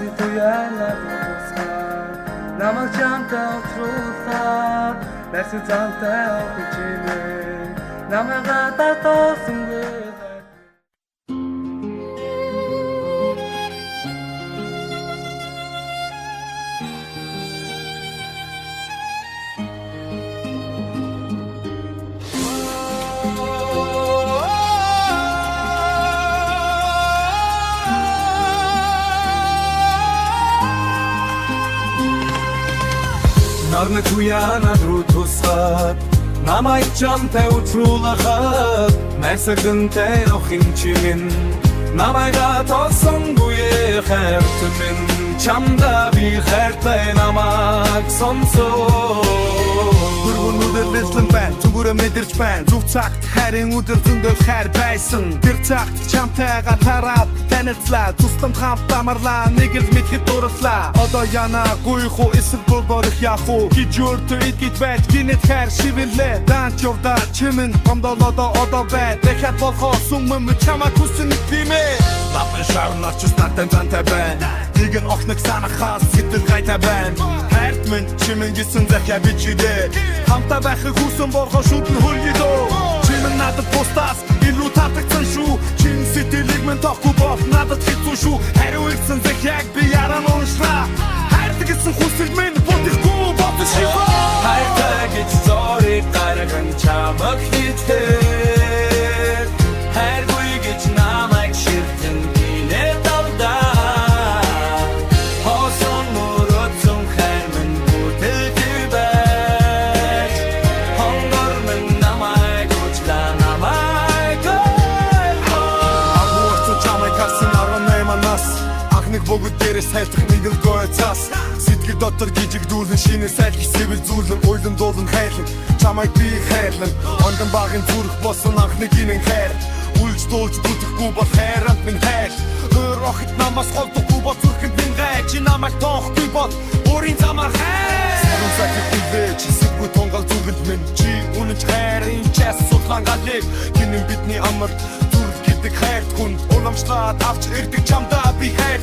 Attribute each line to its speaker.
Speaker 1: Нарны туяанаа тусгаар намайг чамтай уулзуулаад найрсан замтай явах чимээ намайг татаасангүй
Speaker 2: Нарны туяанаа руу тусгаад намайг чамтай уулзуулахад найрсагдантай явахын чимэн намайг татаасангүй хайрт минь чамда би хайртай намайг сонсоо
Speaker 3: Өргөнөөр бэлэн байна, зүгээрээ мэдэрч байна. Зүв цагт хайрын өдөр зөндөө хайр байсан. Тэр цагт чамтайгаа тараад танилцлаа. Тусламж хамт амарлаа, нэг л мэдхэд дурлаа. Одоо янаагүй хуу эсвэл борох яах уу? Гэж өөртөө идэж байж гинэт хайр шивэлээ. Данч явда чимэн гомдолоо одоо бай. Дахиад болохоо сүмэм чамайг хүсэн гэмээ. Лапын шаарнаар ч стартан зантай байна. Нэгэн охног санахаас сэтгэл гайтай байна. Хайрт минь чимэн гисэн захиа бичидээ. Хамтаа байхыг хүсэн борхоо шүдэн хөлгидөө. Чимэн надад бустаас илүү татагцсан шүү. Чин сэтгэлийг минь тоохгүй бол надад хэцүү шүү. Хариу ирсэн захиаг би яран уншлаа. Хайртай гэсэн хүсэл минь бодихгүй бодож шивээ.
Speaker 2: Хайртай гэж зориг гарган чамаг хитээ хайргүй гэж намайг ширтэн гинэт алдаа Хосон мөрөцөн хайр минь бүтэлтэй байж Хонгор минь намайг уучлаа намайг
Speaker 3: Агуурсан чамайг харсан 18 нас Анхныг богд дээрээс сайтах нэгэлгүй цаас Сэтгэл дотор гижиг дүүлэн шинэ сайлгч сэвэл зүүлэн уйлан дуулан хайрлан Чамайг би хайрлан Ондон багын зүрх босон анхныг инэн хайр Үлж дуулж бүтэхгүй бол хайранд минь хайр Өөр охид намаас голдохгүй бол зүрхэнд минь гай Чи намайг тоохгүй бол өөрийн замаар хайр Сарун сахид үлээж хэсэггүй тонгол зүгэнд минь Чи үнэнч хайрын час сулхан галыг Гинэн бидний амар зүрх гэдэг хайрт хүн Уламжлаад авч ирдэг чамдаа би хайр